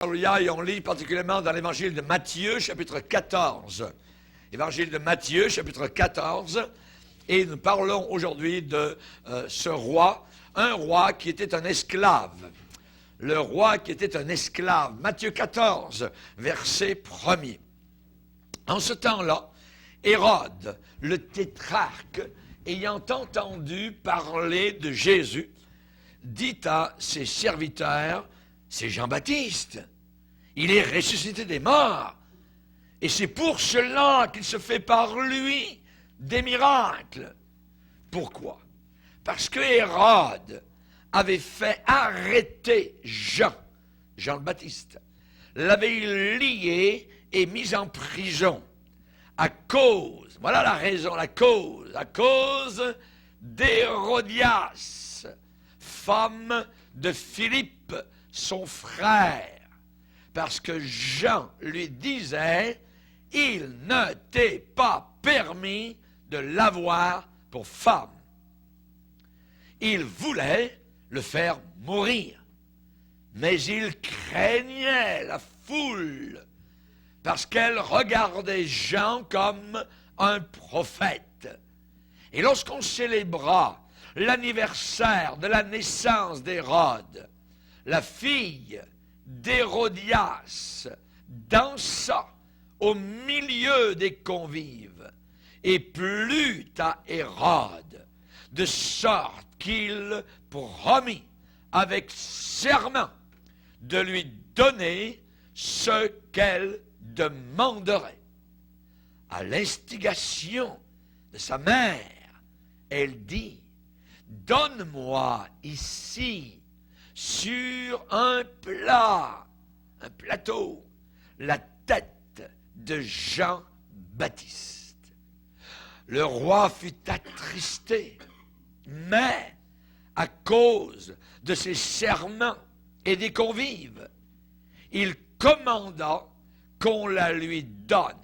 Alléluia, et on lit particulièrement dans l'évangile de Matthieu, chapitre 14. Évangile de Matthieu, chapitre 14. Et nous parlons aujourd'hui de ce roi, un roi qui était un esclave. Le roi qui était un esclave. Matthieu 14, verset 1er. En ce temps-là, Hérode, le tétrarque, ayant entendu parler de Jésus, dit à ses serviteurs: c'est Jean-Baptiste. Il est ressuscité des morts. Et c'est pour cela qu'il se fait par lui des miracles. Pourquoi? Parce que Hérode avait fait arrêter Jean le Baptiste, l'avait lié et mis en prison à cause, voilà la raison, à cause d'Hérodias, femme de Philippe, son frère, parce que Jean lui disait: il ne t'est pas permis de l'avoir pour femme. Il voulait le faire mourir, mais il craignait la foule, parce qu'elle regardait Jean comme un prophète. Et lorsqu'on célébra l'anniversaire de la naissance d'Hérode, la fille d'Hérodias dansa au milieu des convives et plut à Hérode, de sorte qu'il promit avec serment de lui donner ce qu'elle demanderait. À l'instigation de sa mère, elle dit: donne-moi ici, sur un plateau, la tête de Jean-Baptiste. Le roi fut attristé, mais à cause de ses serments et des convives, il commanda qu'on la lui donne,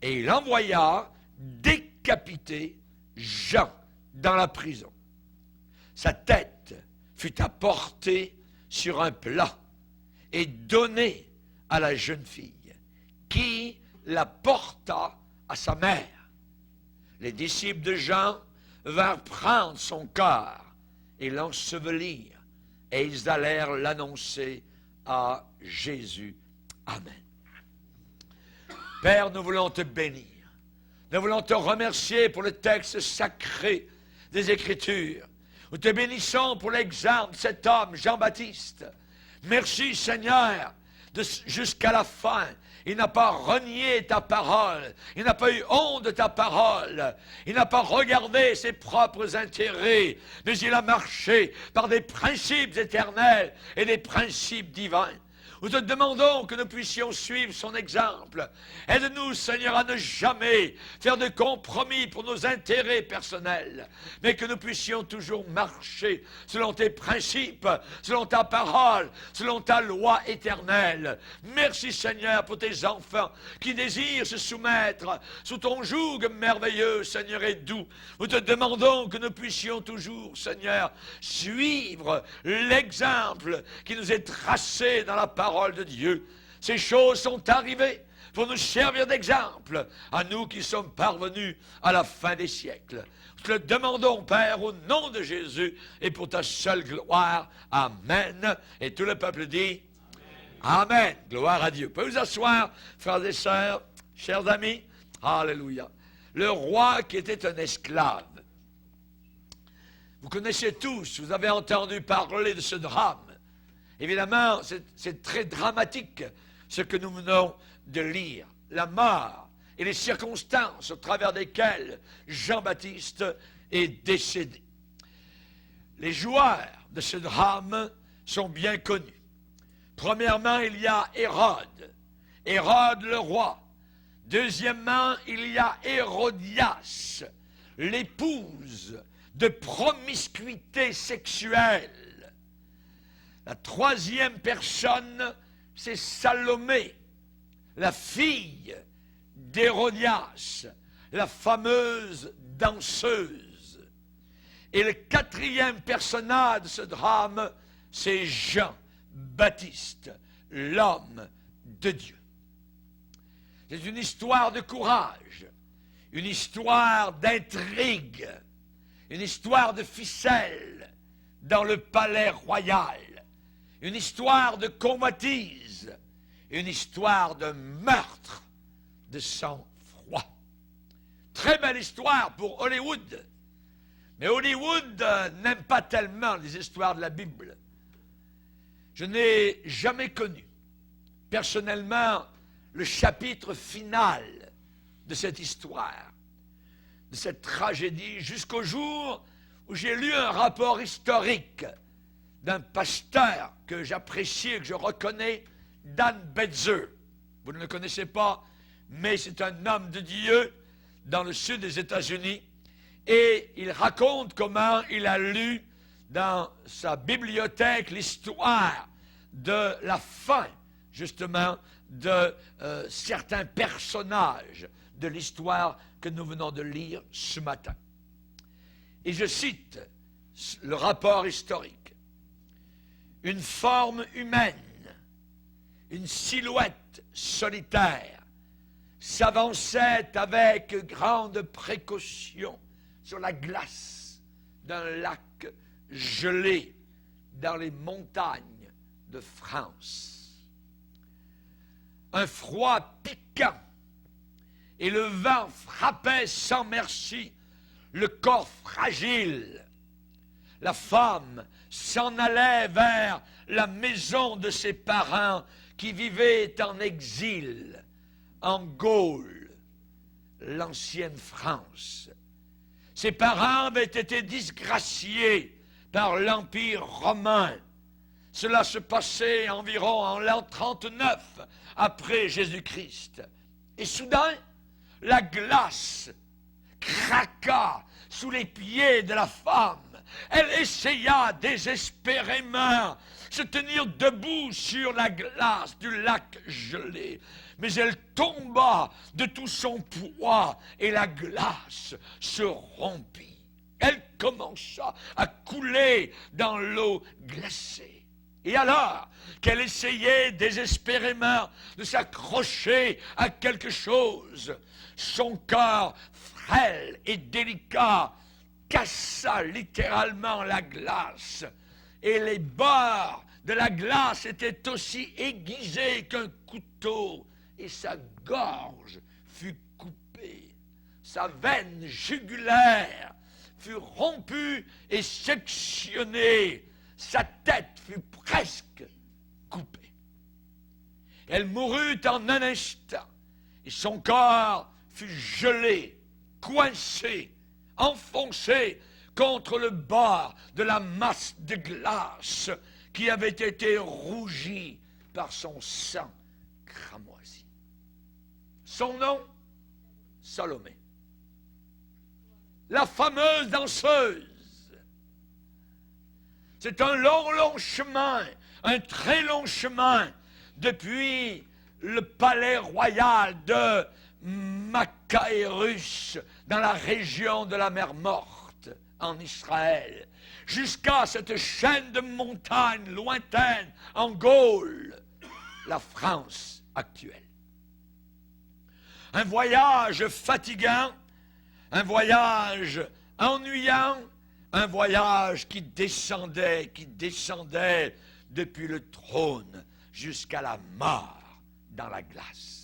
et il envoya décapiter Jean dans la prison. Sa tête fut apportée sur un plat et donnée à la jeune fille, qui la porta à sa mère. Les disciples de Jean vinrent prendre son corps et l'ensevelir, et ils allèrent l'annoncer à Jésus. Amen. Père, nous voulons te bénir. Nous voulons te remercier pour le texte sacré des Écritures. Nous te bénissons pour l'exemple de cet homme, Jean-Baptiste. Merci, Seigneur, jusqu'à la fin. Il n'a pas renié ta parole. Il n'a pas eu honte de ta parole. Il n'a pas regardé ses propres intérêts, mais il a marché par des principes éternels et des principes divins. Nous te demandons que nous puissions suivre son exemple. Aide-nous, Seigneur, à ne jamais faire de compromis pour nos intérêts personnels, mais que nous puissions toujours marcher selon tes principes, selon ta parole, selon ta loi éternelle. Merci, Seigneur, pour tes enfants qui désirent se soumettre sous ton joug merveilleux, Seigneur, et doux. Nous te demandons que nous puissions toujours, Seigneur, suivre l'exemple qui nous est tracé dans la parole de Dieu. Ces choses sont arrivées pour nous servir d'exemple à nous qui sommes parvenus à la fin des siècles. Nous te le demandons, Père, au nom de Jésus et pour ta seule gloire. Amen. Et tout le peuple dit Amen. Amen. Gloire à Dieu. Vous pouvez vous asseoir, frères et sœurs, chers amis. Alléluia. Le roi qui était un esclave. Vous connaissez tous, vous avez entendu parler de ce drame. Évidemment, c'est très dramatique ce que nous venons de lire. La mort et les circonstances au travers desquelles Jean-Baptiste est décédé. Les joueurs de ce drame sont bien connus. Premièrement, il y a Hérode le roi. Deuxièmement, il y a Hérodias, l'épouse de promiscuité sexuelle. La troisième personne, c'est Salomé, la fille d'Hérodias, la fameuse danseuse. Et le quatrième personnage de ce drame, c'est Jean-Baptiste, l'homme de Dieu. C'est une histoire de courage, une histoire d'intrigue, une histoire de ficelle dans le palais royal, une histoire de convoitise, une histoire de meurtre de sang-froid. Très belle histoire pour Hollywood. Mais Hollywood n'aime pas tellement les histoires de la Bible. Je n'ai jamais connu, personnellement, le chapitre final de cette histoire, de cette tragédie, jusqu'au jour où j'ai lu un rapport historique d'un pasteur que j'apprécie et que je reconnais, Dan Betzer. Vous ne le connaissez pas, mais c'est un homme de Dieu dans le sud des États-Unis. Et il raconte comment il a lu dans sa bibliothèque l'histoire de la fin, justement, de certains personnages de l'histoire que nous venons de lire ce matin. Et je cite le rapport historique. Une forme humaine, une silhouette solitaire, s'avançait avec grande précaution sur la glace d'un lac gelé dans les montagnes de France. Un froid piquant et le vent frappait sans merci le corps fragile. La femme s'en allait vers la maison de ses parents qui vivaient en exil, en Gaule, l'ancienne France. Ses parents avaient été disgraciés par l'Empire romain. Cela se passait environ en l'an 39 après Jésus-Christ. Et soudain, la glace craqua sous les pieds de la femme. Elle essaya désespérément se tenir debout sur la glace du lac gelé. Mais elle tomba de tout son poids et la glace se rompit. Elle commença à couler dans l'eau glacée. Et alors qu'elle essayait désespérément de s'accrocher à quelque chose, son corps frêle et délicat cassa littéralement la glace. Et les bords de la glace étaient aussi aiguisés qu'un couteau. Et sa gorge fut coupée. Sa veine jugulaire fut rompue et sectionnée. Sa tête fut presque coupée. Elle mourut en un instant. Et son corps fut gelé, coincé, enfoncé contre le bord de la masse de glace qui avait été rougie par son sang cramoisi. Son nom, Salomé. La fameuse danseuse. C'est un long chemin, un très long chemin depuis le palais royal de Macaérus dans la région de la mer Morte en Israël, jusqu'à cette chaîne de montagnes lointaines en Gaule, la France actuelle. Un voyage fatigant, un voyage ennuyant, un voyage qui descendait depuis le trône jusqu'à la mort dans la glace.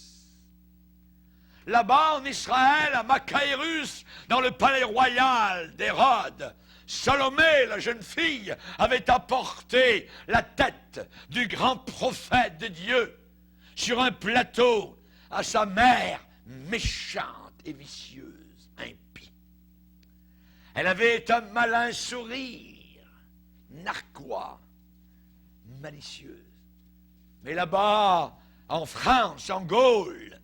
Là-bas en Israël, à Macaérus, dans le palais royal d'Hérode, Salomé, la jeune fille, avait apporté la tête du grand prophète de Dieu sur un plateau à sa mère méchante et vicieuse, impie. Elle avait un malin sourire, narquois, malicieuse. Mais là-bas, en France, en Gaule,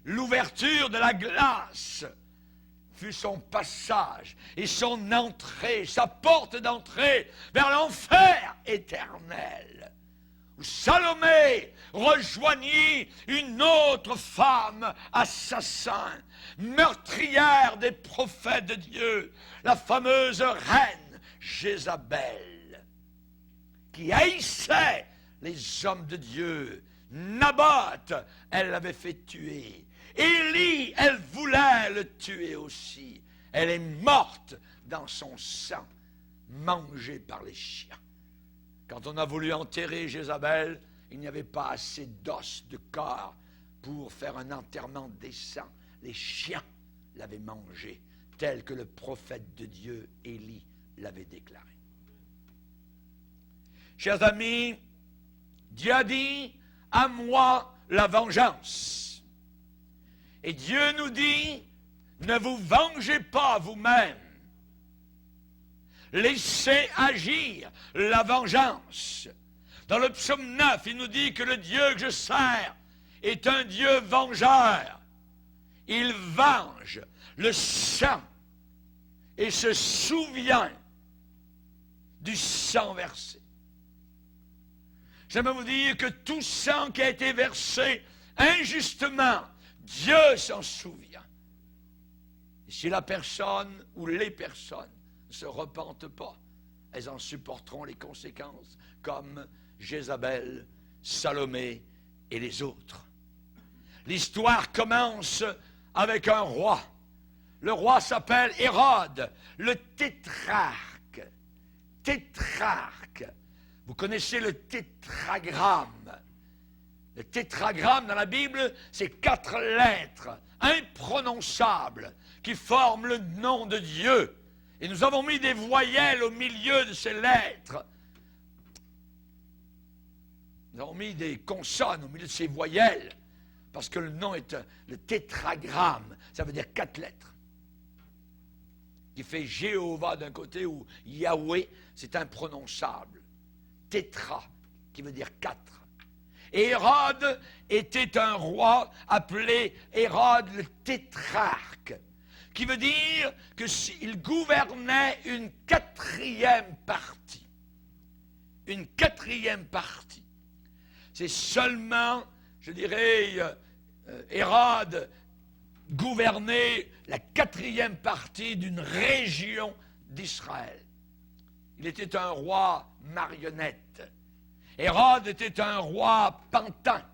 l'ouverture de la glace fut son passage et son entrée, sa porte d'entrée vers l'enfer éternel, où Salomé rejoignit une autre femme assassin, meurtrière des prophètes de Dieu, la fameuse reine Jézabel, qui haïssait les hommes de Dieu. Naboth, elle l'avait fait tuer. Élie, elle voulait le tuer aussi. Elle est morte dans son sang, mangée par les chiens. Quand on a voulu enterrer Jézabel, il n'y avait pas assez d'os, de corps pour faire un enterrement décent. Les chiens l'avaient mangée, tel que le prophète de Dieu, Élie, l'avait déclaré. Chers amis, Dieu a dit, à moi la vengeance. Et Dieu nous dit, ne vous vengez pas vous-même. Laissez agir la vengeance. Dans le psaume 9, il nous dit que le Dieu que je sers est un Dieu vengeur. Il venge le sang et se souvient du sang versé. J'aimerais vous dire que tout sang qui a été versé injustement, Dieu s'en souvient. Et si la personne ou les personnes ne se repentent pas, elles en supporteront les conséquences, comme Jézabel, Salomé et les autres. L'histoire commence avec un roi. Le roi s'appelle Hérode, le tétrarque. Tétrarque. Vous connaissez le tétragramme. Le tétragramme dans la Bible, c'est 4 lettres imprononçables qui forment le nom de Dieu. Et nous avons mis des voyelles au milieu de ces lettres. Nous avons mis des consonnes au milieu de ces voyelles, parce que le nom est le tétragramme. Ça veut dire 4 lettres. Qui fait Jéhovah d'un côté, ou Yahweh, c'est imprononçable. Tétra, qui veut dire 4. Et Hérode était un roi appelé Hérode le tétrarque, qui veut dire qu'il gouvernait une 4e partie. Une 4e partie. C'est seulement, je dirais, Hérode gouvernait la 4e partie d'une région d'Israël. Il était un roi marionnette. Hérode était un roi pantin,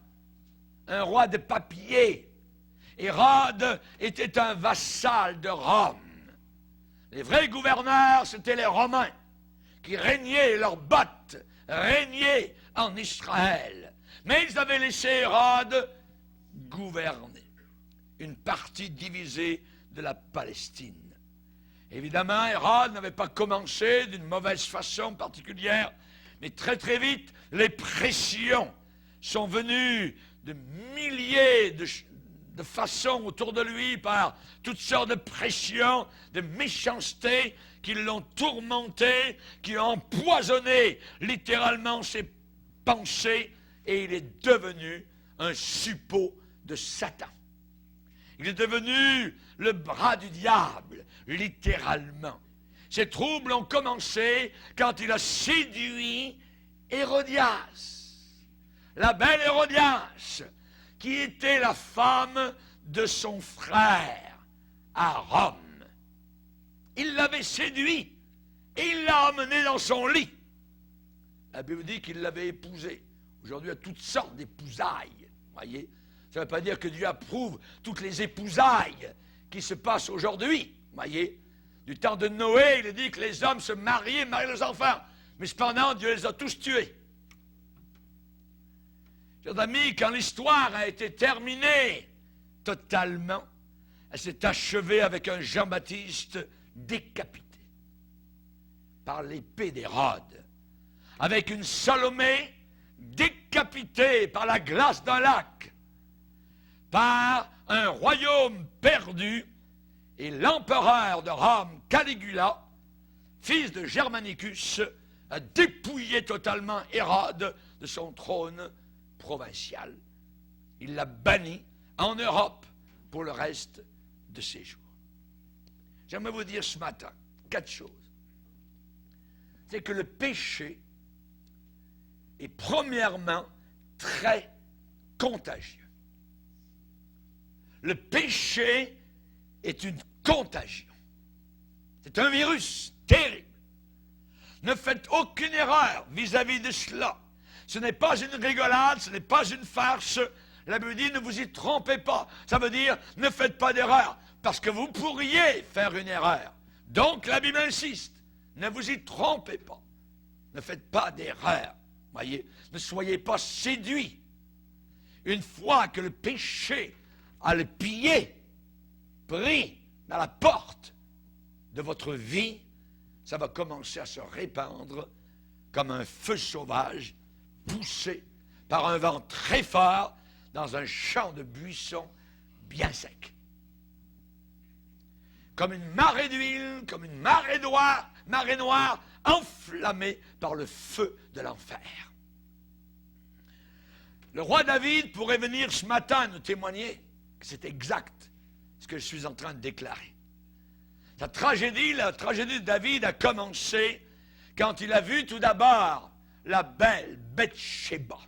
un roi de papier. Hérode était un vassal de Rome. Les vrais gouverneurs, c'étaient les Romains, qui régnaient, leurs bottes régnaient en Israël. Mais ils avaient laissé Hérode gouverner une partie divisée de la Palestine. Évidemment, Hérode n'avait pas commencé d'une mauvaise façon particulière, mais très très vite, les pressions sont venues de milliers de façons autour de lui par toutes sortes de pressions, de méchanceté qui l'ont tourmenté, qui ont empoisonné littéralement ses pensées, et il est devenu un suppôt de Satan. Il est devenu le bras du diable, littéralement. Ces troubles ont commencé quand il a séduit Hérodias, la belle Hérodias, qui était la femme de son frère à Rome. Il l'avait séduit et il l'a emmenée dans son lit. La Bible dit qu'il l'avait épousée. Aujourd'hui, il y a toutes sortes d'épousailles, voyez. Ça ne veut pas dire que Dieu approuve toutes les épousailles qui se passent aujourd'hui, voyez. Du temps de Noé, il est dit que les hommes se mariaient leurs enfants. Mais cependant, Dieu les a tous tués. Chers amis, quand l'histoire a été terminée totalement, elle s'est achevée avec un Jean-Baptiste décapité par l'épée d'Hérode, avec une Salomé décapitée par la glace d'un lac, par un royaume perdu, et l'empereur de Rome, Caligula, fils de Germanicus, a dépouillé totalement Hérode de son trône provincial. Il l'a banni en Europe pour le reste de ses jours. J'aimerais vous dire ce matin 4 choses. C'est que le péché est premièrement très contagieux. Le péché est une contagion. C'est un virus terrible. Ne faites aucune erreur vis-à-vis de cela. Ce n'est pas une rigolade, ce n'est pas une farce. La Bible dit, ne vous y trompez pas. Ça veut dire, ne faites pas d'erreur, parce que vous pourriez faire une erreur. Donc, la Bible insiste, ne vous y trompez pas. Ne faites pas d'erreur. Voyez, ne soyez pas séduits. Une fois que le péché a le pied pris dans la porte de votre vie, ça va commencer à se répandre comme un feu sauvage poussé par un vent très fort dans un champ de buissons bien sec. Comme une marée d'huile, comme une marée noire enflammée par le feu de l'enfer. Le roi David pourrait venir ce matin nous témoigner que c'est exact ce que je suis en train de déclarer. La tragédie de David a commencé quand il a vu tout d'abord la belle Bathsheba.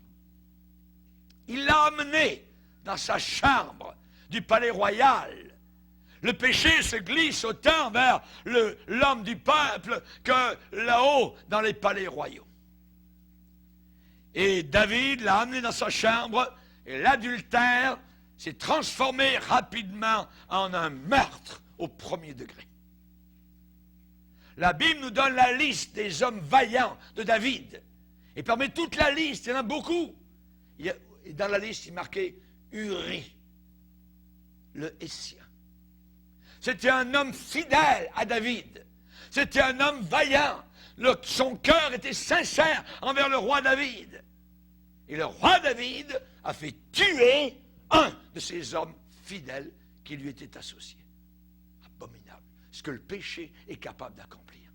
Il l'a amenée dans sa chambre du palais royal. Le péché se glisse autant vers l'homme du peuple que là-haut dans les palais royaux. Et David l'a amené dans sa chambre et l'adultère s'est transformé rapidement en un meurtre au premier degré. La Bible nous donne la liste des hommes vaillants de David. Et parmi toute la liste, il y en a beaucoup. Et dans la liste, il est marqué Uri, le Hétien. C'était un homme fidèle à David. C'était un homme vaillant. Son cœur était sincère envers le roi David. Et le roi David a fait tuer un de ces hommes fidèles qui lui était associé. Abominable. Ce que le péché est capable d'accomplir.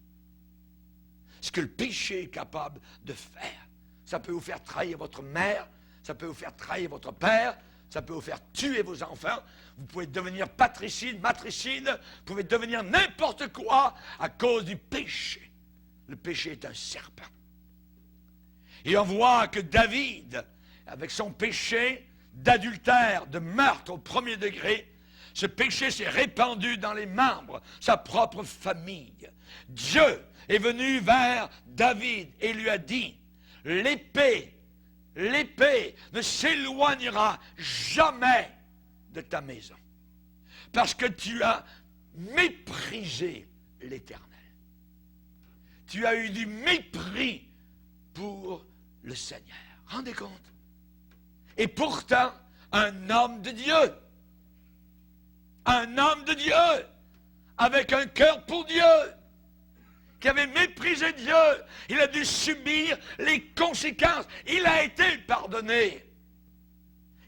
Ce que le péché est capable de faire. Ça peut vous faire trahir votre mère, ça peut vous faire trahir votre père, ça peut vous faire tuer vos enfants. Vous pouvez devenir patricide, matricide, vous pouvez devenir n'importe quoi à cause du péché. Le péché est un serpent. Et on voit que David, avec son péché d'adultère, de meurtre au premier degré, ce péché s'est répandu dans les membres, sa propre famille. Dieu est venu vers David et lui a dit, l'épée ne s'éloignera jamais de ta maison, parce que tu as méprisé l'Éternel. Tu as eu du mépris pour le Seigneur. Rendez compte? Et pourtant, un homme de Dieu, avec un cœur pour Dieu, qui avait méprisé Dieu, il a dû subir les conséquences. Il a été pardonné.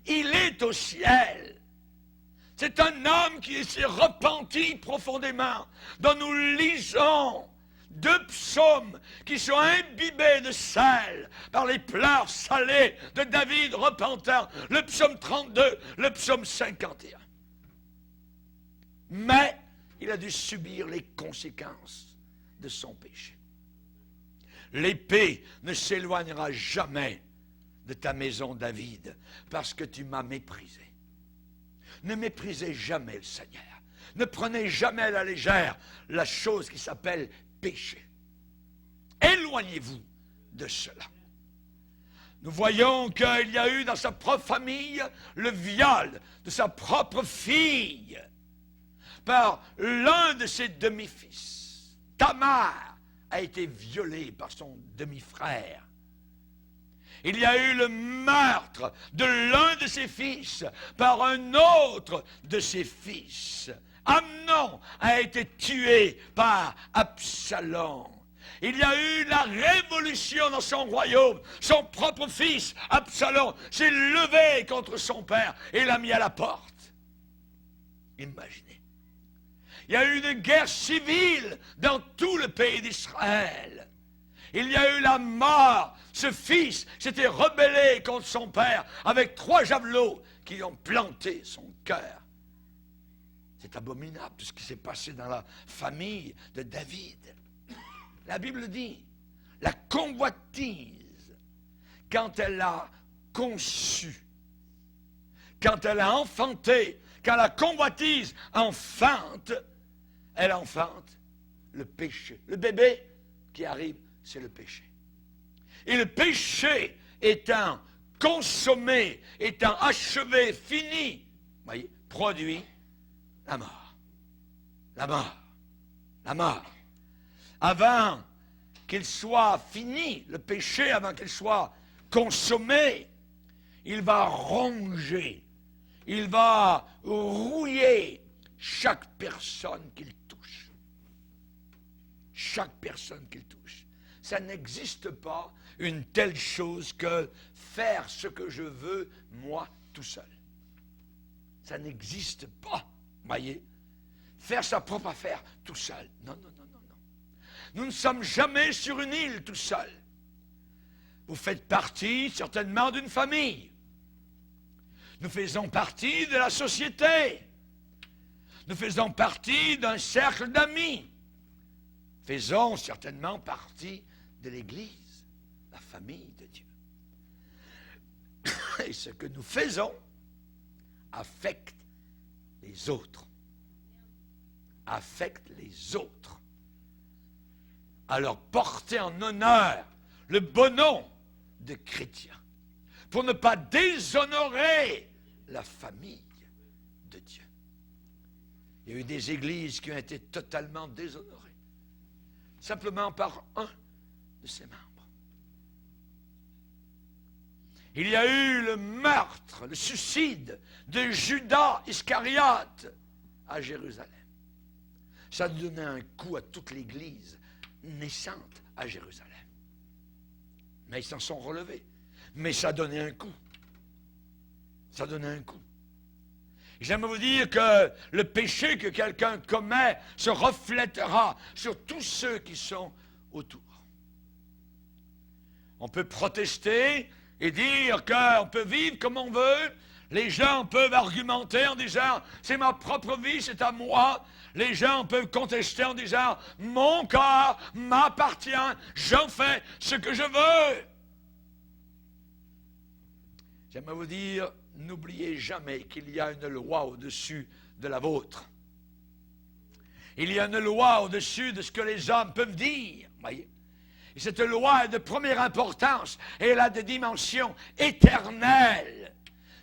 Il est au ciel. C'est un homme qui s'est repenti profondément, dont nous lisons 2 psaumes qui sont imbibés de sel par les pleurs salés de David repentant, le psaume 32, le psaume 51. Mais il a dû subir les conséquences de son péché. L'épée ne s'éloignera jamais de ta maison, David, parce que tu m'as méprisé. Ne méprisez jamais le Seigneur. Ne prenez jamais à la légère la chose qui s'appelle péché. Éloignez-vous de cela. Nous voyons qu'il y a eu dans sa propre famille le viol de sa propre fille par l'un de ses demi-fils. Tamar a été violée par son demi-frère. Il y a eu le meurtre de l'un de ses fils par un autre de ses fils. Amnon a été tué par Absalom. Il y a eu la révolution dans son royaume. Son propre fils, Absalom, s'est levé contre son père et l'a mis à la porte. Imaginez. Il y a eu une guerre civile dans tout le pays d'Israël. Il y a eu la mort. Ce fils s'était rebellé contre son père avec 3 javelots qui ont planté son cœur. C'est abominable tout ce qui s'est passé dans la famille de David. La Bible dit, la convoitise, quand elle a conçu, quand elle a enfanté, quand la convoitise enfante, elle enfante le péché. Le bébé qui arrive, c'est le péché. Et le péché étant consommé, étant achevé, fini, voyez, produit la mort. La mort. La mort. Avant qu'il soit fini, le péché, avant qu'il soit consommé, il va ronger, il va rouiller chaque personne qu'il touche. Chaque personne qu'il touche. Ça n'existe pas une telle chose que faire ce que je veux, moi, tout seul. Ça n'existe pas, voyez. Faire sa propre affaire tout seul. Non, non, non, non, non. Nous ne sommes jamais sur une île tout seul. Vous faites partie certainement d'une famille. Nous faisons partie de la société. Nous faisons partie d'un cercle d'amis. Faisons certainement partie de l'Église, la famille de Dieu. Et ce que nous faisons affecte les autres. Affecte les autres. Alors portez en honneur le bon nom de chrétien pour ne pas déshonorer la famille de Dieu. Il y a eu des églises qui ont été totalement déshonorées, simplement par un de ses membres. Il y a eu le meurtre, le suicide de Judas Iscariote à Jérusalem. Ça donnait un coup à toute l'Église naissante à Jérusalem. Mais ils s'en sont relevés. Mais ça donnait un coup. Ça donnait un coup. J'aime vous dire que le péché que quelqu'un commet se reflètera sur tous ceux qui sont autour. On peut protester et dire qu'on peut vivre comme on veut. Les gens peuvent argumenter en disant « c'est ma propre vie, c'est à moi ». Les gens peuvent contester en disant « mon corps m'appartient, j'en fais ce que je veux ». J'aimerais vous dire, n'oubliez jamais qu'il y a une loi au-dessus de la vôtre. Il y a une loi au-dessus de ce que les hommes peuvent dire, voyez. Et cette loi est de première importance et elle a des dimensions éternelles.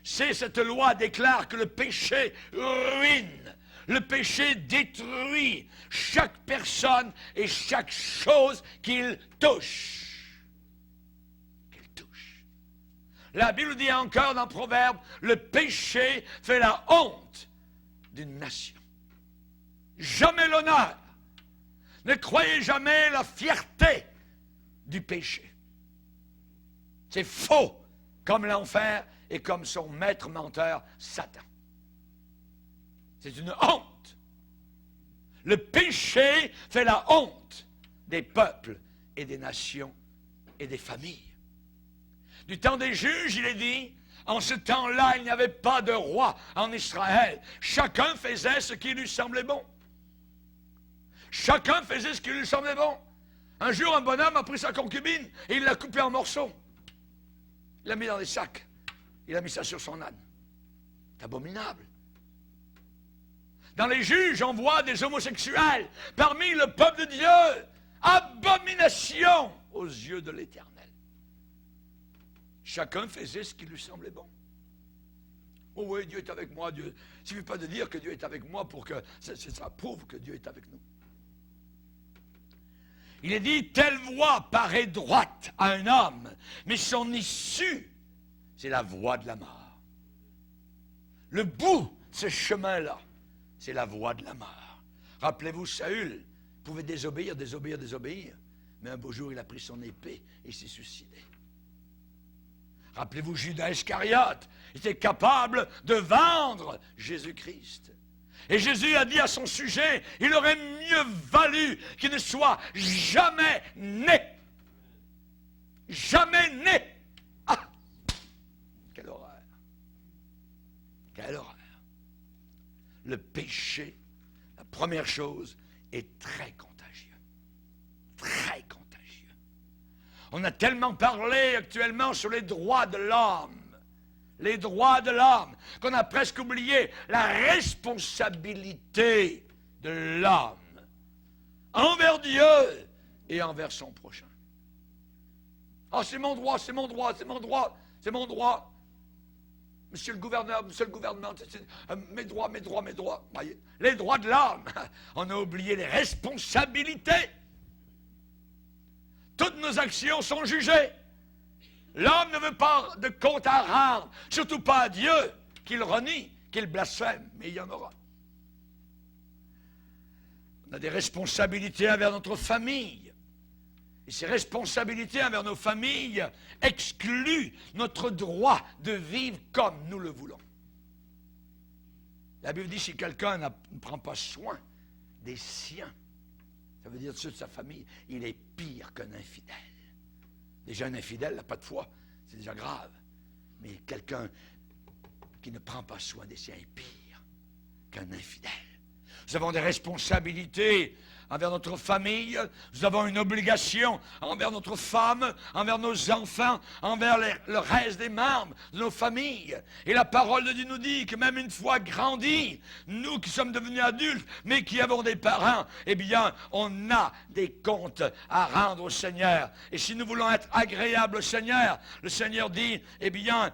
Cette loi déclare que le péché ruine, le péché détruit chaque personne et chaque chose qu'il touche. La Bible dit encore dans Proverbe, le péché fait la honte d'une nation. Jamais l'honneur. Ne croyez jamais la fierté du péché. C'est faux, comme l'enfer et comme son maître menteur, Satan. C'est une honte. Le péché fait la honte des peuples et des nations et des familles. Du temps des juges, il est dit, en ce temps-là, il n'y avait pas de roi en Israël. Chacun faisait ce qui lui semblait bon. Chacun faisait ce qui lui semblait bon. Un jour, un bonhomme a pris sa concubine et il l'a coupée en morceaux. Il l'a mis dans des sacs. Il a mis ça sur son âne. C'est abominable. Dans les juges, on voit des homosexuels parmi le peuple de Dieu. Abomination aux yeux de l'Éternel. Chacun faisait ce qui lui semblait bon. Oh oui, Dieu est avec moi. Dieu. Il ne suffit pas de dire que Dieu est avec moi pour que ça prouve que Dieu est avec nous. Il est dit, telle voie paraît droite à un homme, mais son issue, c'est la voie de la mort. Le bout, ce chemin-là, c'est la voie de la mort. Rappelez-vous, Saül pouvait désobéir, mais un beau jour, il a pris son épée et s'est suicidé. Rappelez-vous, Judas Iscariote était capable de vendre Jésus-Christ. Et Jésus a dit à son sujet, il aurait mieux valu qu'il ne soit jamais né. Jamais né. Ah! Quelle horreur. Quelle horreur. Le péché, la première chose, est très contagieux. Très contagieux. On a tellement parlé actuellement sur les droits de l'homme. Les droits de l'homme, qu'on a presque oublié la responsabilité de l'homme envers Dieu et envers son prochain. Ah, c'est mon droit, c'est mon droit, c'est mon droit, c'est mon droit. Monsieur le gouverneur, monsieur le gouvernement, mes droits, mes droits, mes droits. Voyez, les droits de l'homme. On a oublié les responsabilités. Toutes nos actions sont jugées. L'homme ne veut pas de compte à rendre, surtout pas à Dieu, qu'il renie, qu'il blasphème, mais il y en aura. On a des responsabilités envers notre famille. Et ces responsabilités envers nos familles excluent notre droit de vivre comme nous le voulons. La Bible dit, si quelqu'un ne prend pas soin des siens, ça veut dire de ceux de sa famille, il est pire qu'un infidèle. Déjà un infidèle n'a pas de foi, c'est déjà grave. Mais quelqu'un qui ne prend pas soin des siens est pire qu'un infidèle. Nous avons des responsabilités envers notre famille, nous avons une obligation envers notre femme, envers nos enfants, envers le reste des membres de nos familles. Et la parole de Dieu nous dit que même une fois grandis, nous qui sommes devenus adultes, mais qui avons des parents, eh bien, on a des comptes à rendre au Seigneur. Et si nous voulons être agréables au Seigneur, le Seigneur dit, eh bien,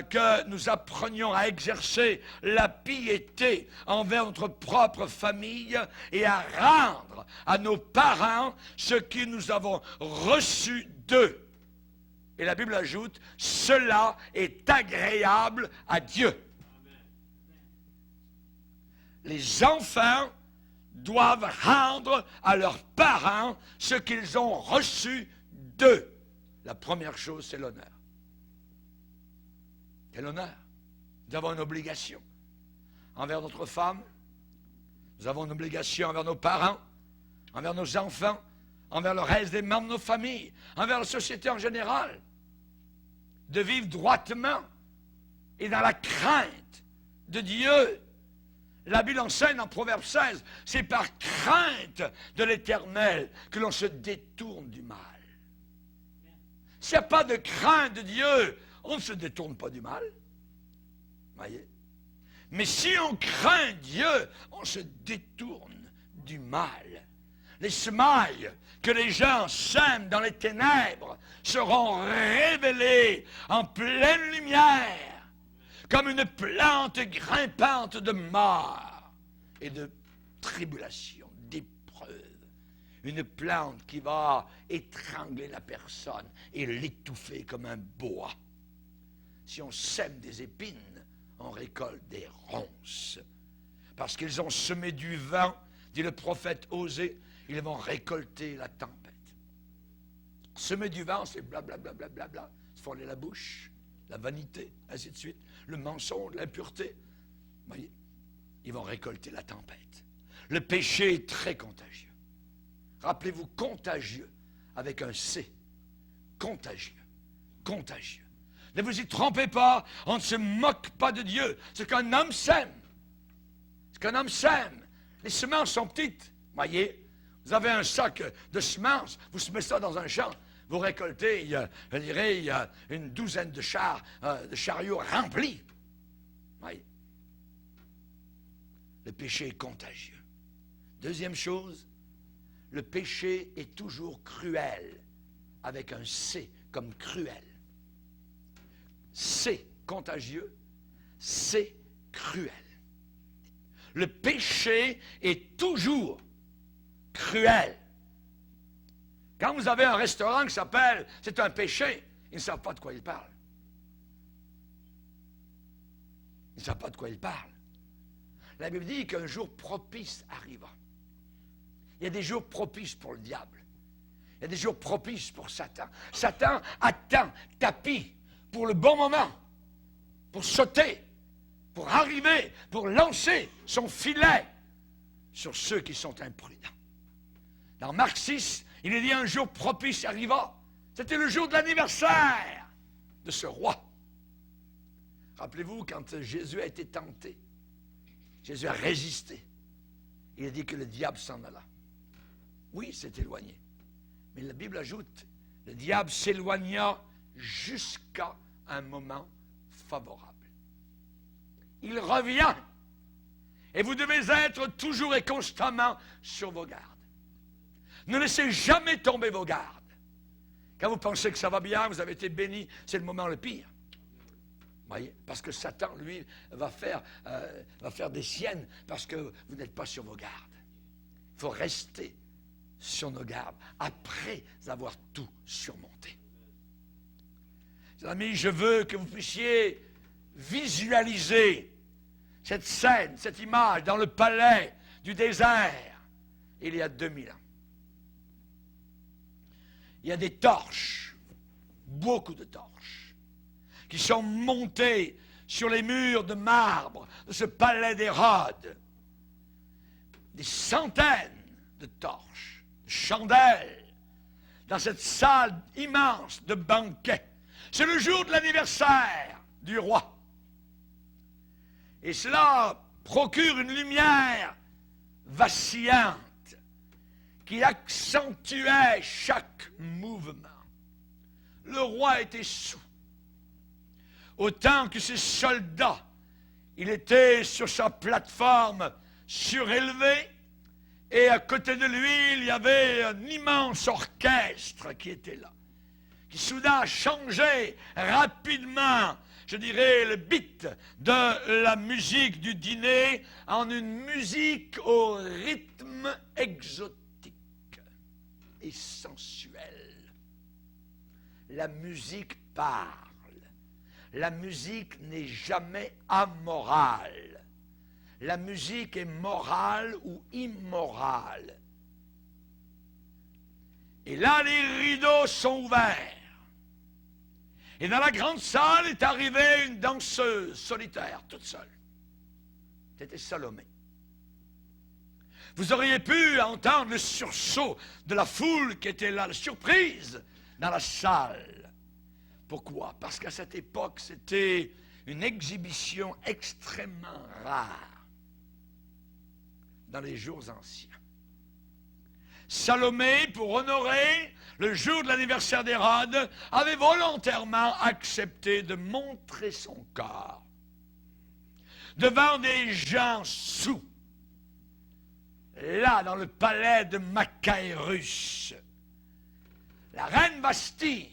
que nous apprenions à exercer la piété envers notre propre famille et à rendre à nos parents ce que nous avons reçu d'eux. Et la Bible ajoute, cela est agréable à Dieu. Amen. Les enfants doivent rendre à leurs parents ce qu'ils ont reçu d'eux. La première chose, c'est l'honneur. C'est l'honneur. Nous avons une obligation envers notre femme, nous avons une obligation envers nos parents, envers nos enfants, envers le reste des membres de nos familles, envers la société en général, de vivre droitement et dans la crainte de Dieu. La Bible enseigne en Proverbe 16, c'est par crainte de l'Éternel que l'on se détourne du mal. S'il n'y a pas de crainte de Dieu, on ne se détourne pas du mal. Voyez? Mais si on craint Dieu, on se détourne du mal. Les semailles que les gens sèment dans les ténèbres seront révélées en pleine lumière, comme une plante grimpante de mort et de tribulation, d'épreuve. Une plante qui va étrangler la personne et l'étouffer comme un bois. Si on sème des épines, on récolte des ronces. Parce qu'ils ont semé du vent, dit le prophète Osée, ils vont récolter la tempête. Semer du vent, c'est blablabla, se frôler la bouche, la vanité, ainsi de suite, le mensonge, l'impureté. Voyez, ils vont récolter la tempête. Le péché est très contagieux. Rappelez-vous, contagieux, avec un C. Contagieux, contagieux. Ne vous y trompez pas, on ne se moque pas de Dieu. Ce qu'un homme sème, ce qu'un homme sème, les semences sont petites, voyez. Vous avez un sac de semences, vous semez ça dans un champ, vous récoltez, je dirais, il y a une douzaine de chariots remplis. Voyez. Le péché est contagieux. Deuxième chose, le péché est toujours cruel, avec un C comme cruel. C'est contagieux, c'est cruel. Le péché est toujours cruel. Quand vous avez un restaurant qui s'appelle « c'est un péché », ils ne savent pas de quoi ils parlent. Ils ne savent pas de quoi ils parlent. La Bible dit qu'un jour propice arriva. Il y a des jours propices pour le diable. Il y a des jours propices pour Satan. Satan attend, tapis, pour le bon moment, pour sauter, pour arriver, pour lancer son filet sur ceux qui sont imprudents. Dans Marc 6, il est dit un jour propice arriva. C'était le jour de l'anniversaire de ce roi. Rappelez-vous, quand Jésus a été tenté, Jésus a résisté. Il a dit que le diable s'en alla. Oui, il s'est éloigné. Mais la Bible ajoute, le diable s'éloigna jusqu'à un moment favorable. Il revient. Et vous devez être toujours et constamment sur vos gardes. Ne laissez jamais tomber vos gardes. Quand vous pensez que ça va bien, vous avez été béni, c'est le moment le pire. Voyez, parce que Satan, lui, va faire des siennes parce que vous n'êtes pas sur vos gardes. Il faut rester sur nos gardes après avoir tout surmonté. Mes amis, je veux que vous puissiez visualiser cette scène, cette image dans le palais du désert il y a 2000 ans. Il y a des torches, beaucoup de torches, qui sont montées sur les murs de marbre de ce palais d'Hérode. Des centaines de torches, de chandelles, dans cette salle immense de banquet. C'est le jour de l'anniversaire du roi. Et cela procure une lumière vacillante qui accentuait chaque mouvement. Le roi était sous. Autant que ses soldats, il était sur sa plateforme surélevée, et à côté de lui, il y avait un immense orchestre qui était là, qui soudain a changé rapidement, je dirais, le beat de la musique du dîner en une musique au rythme exotique et sensuel. La musique parle. La musique n'est jamais amorale. La musique est morale ou immorale. Et là, les rideaux sont ouverts. Et dans la grande salle est arrivée une danseuse solitaire, toute seule. C'était Salomé. Vous auriez pu entendre le sursaut de la foule qui était là, la surprise dans la salle. Pourquoi? Parce qu'à cette époque, c'était une exhibition extrêmement rare dans les jours anciens. Salomé, pour honorer le jour de l'anniversaire d'Hérode, avait volontairement accepté de montrer son corps devant des gens sous, là, dans le palais de Macaërus. La reine Vasthi,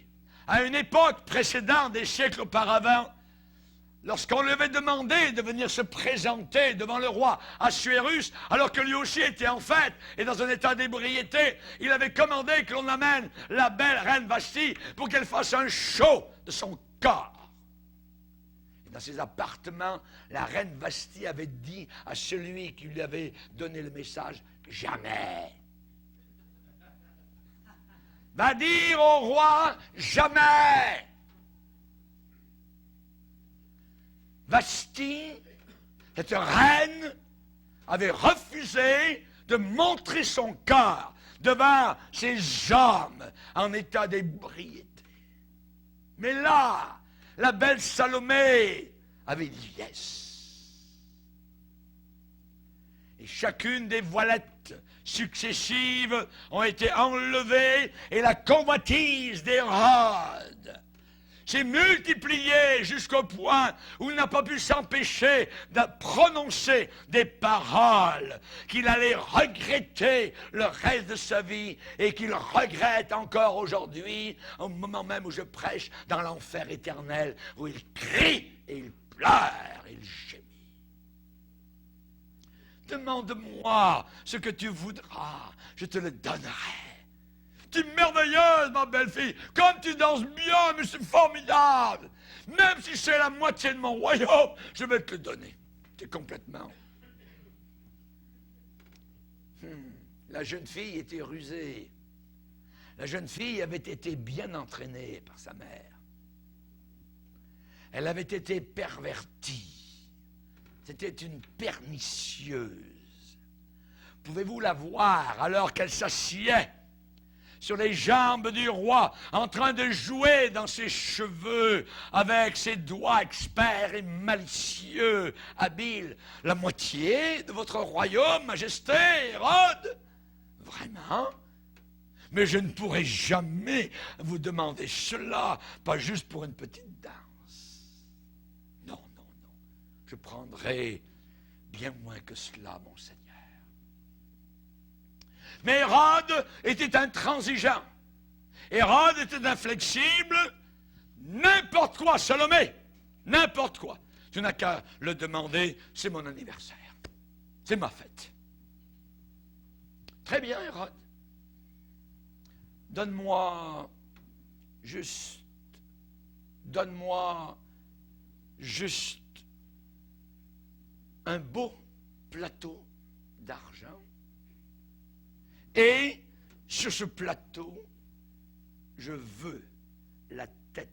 à une époque précédente, des siècles auparavant, lorsqu'on lui avait demandé de venir se présenter devant le roi Assuérus, alors que lui aussi était en fête et dans un état d'ébriété, il avait commandé que l'on amène la belle reine Vasthi pour qu'elle fasse un show de son corps. Et dans ses appartements, la reine Vasthi avait dit à celui qui lui avait donné le message, « Jamais !» Va dire au roi, « Jamais !» Vasthi, cette reine, avait refusé de montrer son corps devant ces hommes en état d'ébriété. Mais là, la belle Salomé avait dit yes. Et chacune des voilettes successives ont été enlevées et la convoitise d'Hérode s'est multiplié jusqu'au point où il n'a pas pu s'empêcher de prononcer des paroles qu'il allait regretter le reste de sa vie et qu'il regrette encore aujourd'hui, au moment même où je prêche dans l'enfer éternel, où il crie et il pleure et il gémit. Demande-moi ce que tu voudras, je te le donnerai. Tu es merveilleuse, ma belle-fille. Comme tu danses bien, mais c'est formidable. Même si c'est la moitié de mon royaume, je vais te le donner. C'est complètement. La jeune fille était rusée. La jeune fille avait été bien entraînée par sa mère. Elle avait été pervertie. C'était une pernicieuse. Pouvez-vous la voir alors qu'elle s'assied sur les jambes du roi, en train de jouer dans ses cheveux avec ses doigts experts et malicieux, habiles. La moitié de votre royaume, Majesté, Hérode? Vraiment? Mais je ne pourrai jamais vous demander cela, pas juste pour une petite danse. Non, non, non. Je prendrai bien moins que cela, mon Seigneur. Mais Hérode était intransigeant. Hérode était inflexible. N'importe quoi, Salomé, n'importe quoi. Tu n'as qu'à le demander, c'est mon anniversaire. C'est ma fête. Très bien, Hérode. Donne-moi juste un beau plateau d'argent. Et sur ce plateau, je veux la tête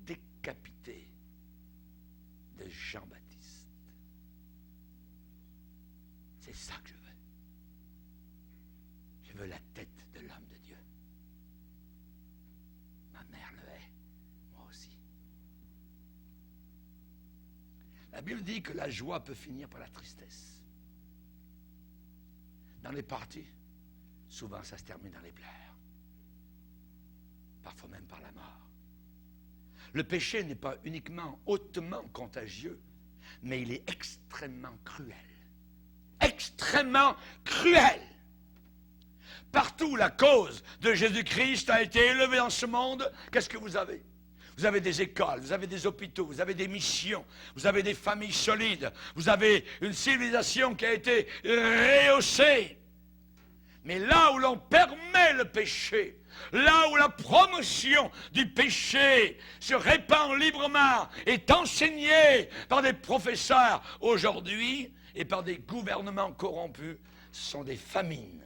décapitée de Jean-Baptiste. C'est ça que je veux. Je veux la tête de l'homme de Dieu. Ma mère le hait, moi aussi. La Bible dit que la joie peut finir par la tristesse. Dans les parties, souvent ça se termine dans les pleurs. Parfois même par la mort. Le péché n'est pas uniquement hautement contagieux, mais il est extrêmement cruel. Extrêmement cruel. Partout où la cause de Jésus-Christ a été élevée dans ce monde, qu'est-ce que vous avez? Vous avez des écoles, vous avez des hôpitaux, vous avez des missions, vous avez des familles solides, vous avez une civilisation qui a été rehaussée. Mais là où l'on permet le péché, là où la promotion du péché se répand librement, est enseignée par des professeurs aujourd'hui et par des gouvernements corrompus, ce sont des famines.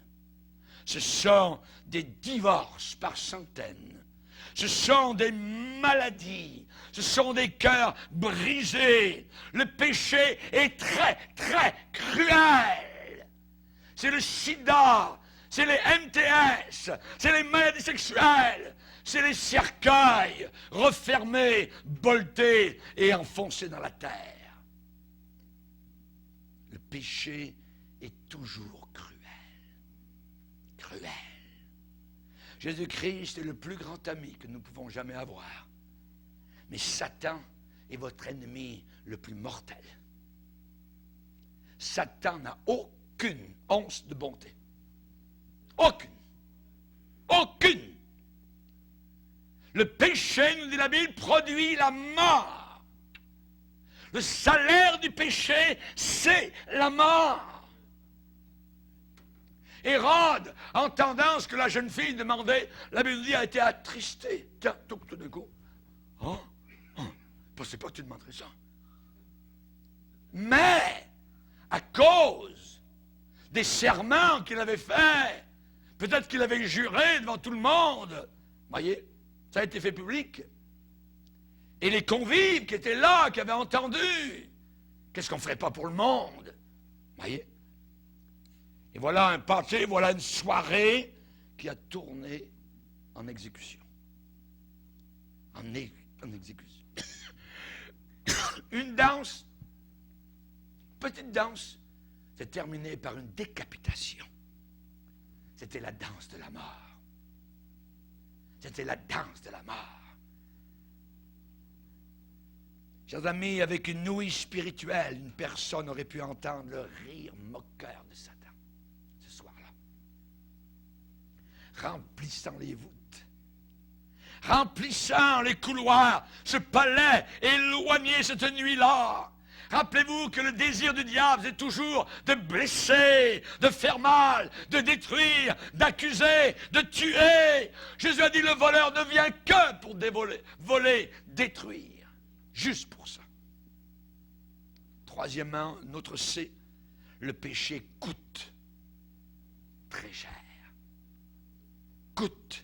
Ce sont des divorces par centaines. Ce sont des maladies. Ce sont des cœurs brisés. Le péché est très, très cruel. C'est le sida, c'est les MTS, c'est les maladies sexuelles, c'est les cercueils refermés, boltés et enfoncés dans la terre. Le péché est toujours cruel. Cruel. Jésus-Christ est le plus grand ami que nous pouvons jamais avoir. Mais Satan est votre ennemi le plus mortel. Satan n'a aucune once de bonté. Aucune. Aucune. Le péché, nous dit la Bible, produit la mort. Le salaire du péché, c'est la mort. Hérode, entendant ce que la jeune fille demandait, la Bible dit, a été attristé. Tiens, tout d'un coup. Oh, je ne pensais pas que tu demanderais ça. Mais, à cause des serments qu'il avait faits, peut-être qu'il avait juré devant tout le monde, voyez, ça a été fait public. Et les convives qui étaient là, qui avaient entendu, qu'est-ce qu'on ne ferait pas pour le monde? Voyez? Et voilà un party, voilà une soirée qui a tourné en exécution. En exécution. Une danse, petite danse, s'est terminée par une décapitation. C'était la danse de la mort. C'était la danse de la mort. Chers amis, avec une ouïe spirituelle, une personne aurait pu entendre le rire moqueur de Satan. Remplissant les voûtes, remplissant les couloirs, ce palais éloigné cette nuit-là. Rappelez-vous que le désir du diable, c'est toujours de blesser, de faire mal, de détruire, d'accuser, de tuer. Jésus a dit, le voleur ne vient que pour voler, détruire. Juste pour ça. Troisièmement, notre C, le péché coûte très cher. Coûte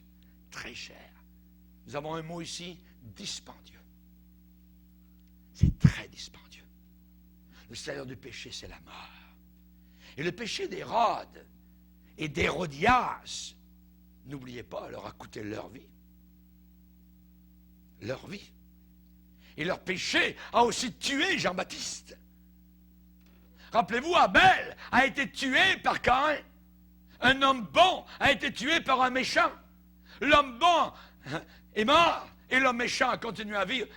très cher. Nous avons un mot ici, dispendieux. C'est très dispendieux. Le salaire du péché, c'est la mort. Et le péché d'Hérode et d'Hérodias, n'oubliez pas, leur a coûté leur vie. Leur vie. Et leur péché a aussi tué Jean-Baptiste. Rappelez-vous, Abel a été tué par Caïn. Un homme bon a été tué par un méchant. L'homme bon est mort et l'homme méchant a continué à vivre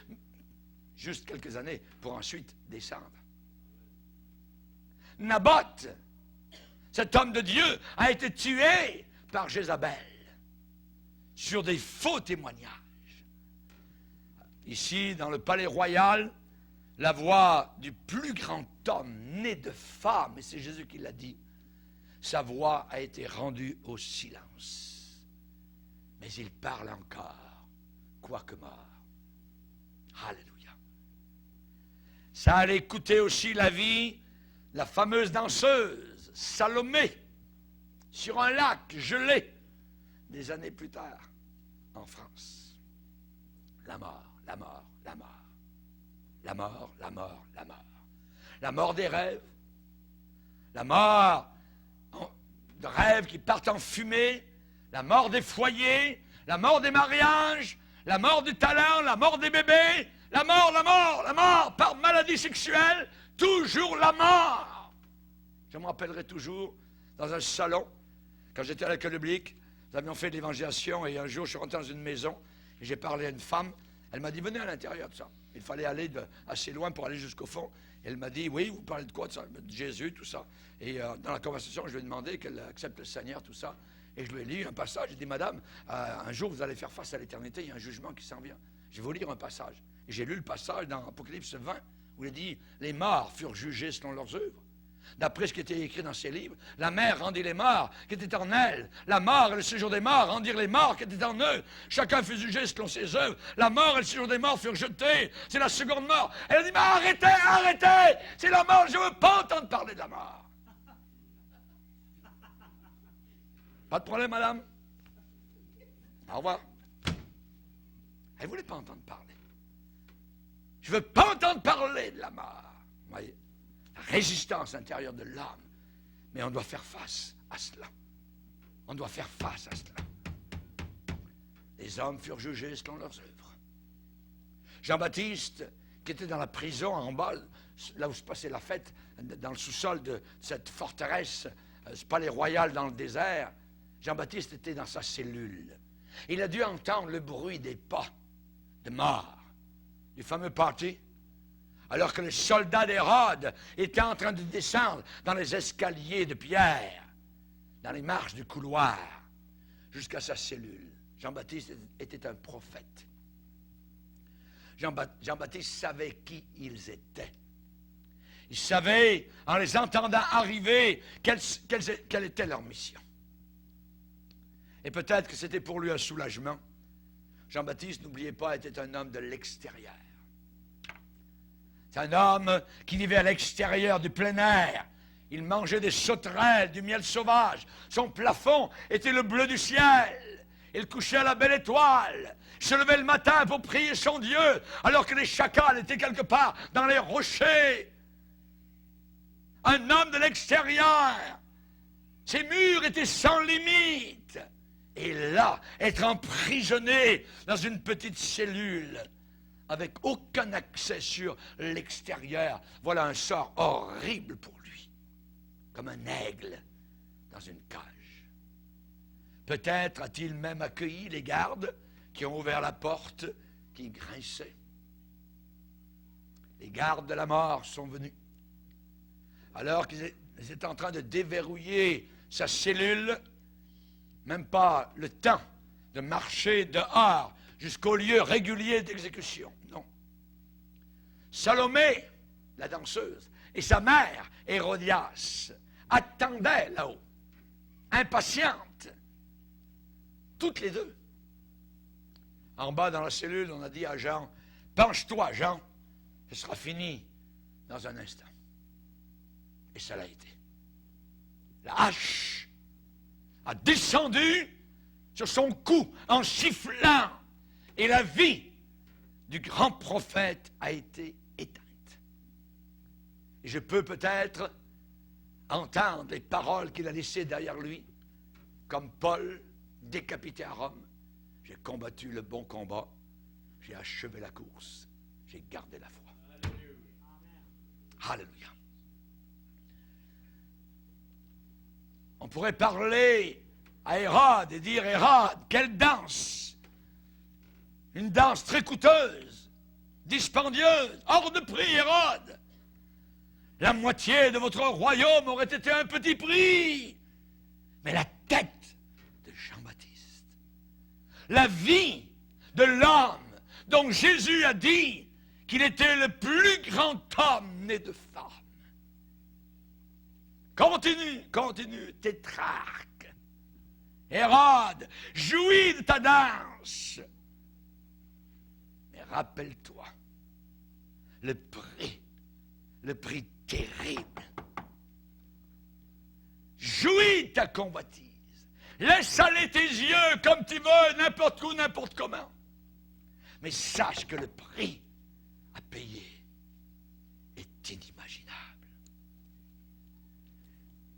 juste quelques années pour ensuite descendre. Naboth, cet homme de Dieu, a été tué par Jézabel. sur des faux témoignages. Ici, dans le palais royal, la voix du plus grand homme né de femme, et c'est Jésus qui l'a dit, sa voix a été rendue au silence. Mais il parle encore, quoique mort. Alléluia. Ça allait coûter aussi la vie, la fameuse danseuse, Salomé, sur un lac gelé, des années plus tard, en France. La mort, la mort, la mort. La mort, la mort, la mort. La mort des rêves. La mort de rêves qui partent en fumée. La mort des foyers. La mort des mariages. La mort du talent. La mort des bébés. La mort, la mort, la mort par maladie sexuelle. Toujours la mort. Je me rappellerai toujours, dans un salon, quand j'étais à l'école biblique, nous avions fait de l'évangélisation et un jour, je suis rentré dans une maison et j'ai parlé à une femme. Elle m'a dit, venez à l'intérieur de ça. Il fallait aller assez loin pour aller jusqu'au fond. Et elle m'a dit, oui, vous parlez de quoi de ça? De Jésus, tout ça. Et dans la conversation, je lui ai demandé qu'elle accepte le Seigneur, tout ça. Et je lui ai lu un passage. J'ai dit, madame, un jour, vous allez faire face à l'éternité. Il y a un jugement qui s'en vient. Je vais vous lire un passage. Et j'ai lu le passage dans Apocalypse 20, où il est dit, les morts furent jugés selon leurs œuvres. D'après ce qui était écrit dans ces livres, la mer rendit les morts qui étaient en elle. La mort et le séjour des morts rendirent les morts qui étaient en eux. Chacun fut jugé selon ses œuvres. La mort et le séjour des morts furent jetés. C'est la seconde mort. Elle a dit, mais arrêtez, arrêtez. C'est la mort, je ne veux pas entendre parler de la mort. Pas de problème, madame? Au revoir. Elle ne voulait pas entendre parler. Je ne veux pas entendre parler de la mort. Vous voyez? La résistance intérieure de l'homme. Mais on doit faire face à cela. On doit faire face à cela. Les hommes furent jugés selon leurs œuvres. Jean-Baptiste, qui était dans la prison en bas, là où se passait la fête, dans le sous-sol de cette forteresse, ce palais royal dans le désert, Jean-Baptiste était dans sa cellule. Il a dû entendre le bruit des pas de mort, du fameux party, alors que les soldats d'Hérode étaient en train de descendre dans les escaliers de pierre, dans les marches du couloir, jusqu'à sa cellule. Jean-Baptiste était un prophète. Jean-Baptiste savait qui ils étaient. Il savait, en les entendant arriver, quelle était leur mission. Et peut-être que c'était pour lui un soulagement. Jean-Baptiste, n'oubliez pas, était un homme de l'extérieur. C'est un homme qui vivait à l'extérieur du plein air. Il mangeait des sauterelles, du miel sauvage. Son plafond était le bleu du ciel. Il couchait à la belle étoile. Il se levait le matin pour prier son Dieu, alors que les chacals étaient quelque part dans les rochers. Un homme de l'extérieur. Ses murs étaient sans limite. Et là, être emprisonné dans une petite cellule, avec aucun accès sur l'extérieur, voilà un sort horrible pour lui, comme un aigle dans une cage. Peut-être a-t-il même accueilli les gardes qui ont ouvert la porte, qui grinçaient. Les gardes de la mort sont venus. Alors qu'ils étaient en train de déverrouiller sa cellule, même pas le temps de marcher dehors jusqu'au lieu régulier d'exécution. Non. Salomé, la danseuse, et sa mère, Hérodias, attendaient là-haut, impatientes, toutes les deux. En bas dans la cellule, on a dit à Jean, « Penche-toi, Jean, ce sera fini dans un instant. » Et ça l'a été. La hache a descendu sur son cou en sifflant, et la vie du grand prophète a été éteinte. Et je peux peut-être entendre les paroles qu'il a laissées derrière lui, comme Paul, décapité à Rome. J'ai combattu le bon combat, j'ai achevé la course, j'ai gardé la foi. Alléluia. On pourrait parler à Hérode et dire, Hérode, quelle danse! Une danse très coûteuse, dispendieuse, hors de prix, Hérode. La moitié de votre royaume aurait été un petit prix. Mais la tête de Jean-Baptiste, la vie de l'homme dont Jésus a dit qu'il était le plus grand homme né de femme. Continue, Tétrarque. Hérode, jouis de ta danse. Mais rappelle-toi, le prix terrible. Jouis de ta convoitise. Laisse aller tes yeux comme tu veux, n'importe où, n'importe comment. Mais sache que le prix à payer est inimaginable.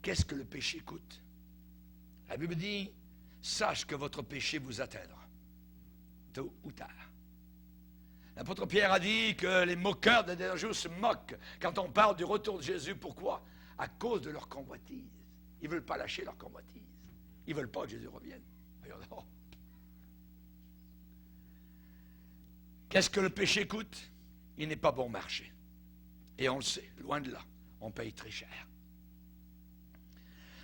Qu'est-ce que le péché coûte? La Bible dit, sache que votre péché vous atteindra, tôt ou tard. L'apôtre Pierre a dit que les moqueurs de derniers jours se moquent quand on parle du retour de Jésus. Pourquoi? À cause de leur convoitise. Ils ne veulent pas lâcher leur convoitise. Ils ne veulent pas que Jésus revienne. Regardons. Qu'est-ce que le péché coûte? Il n'est pas bon marché. Et on le sait, loin de là, on paye très cher.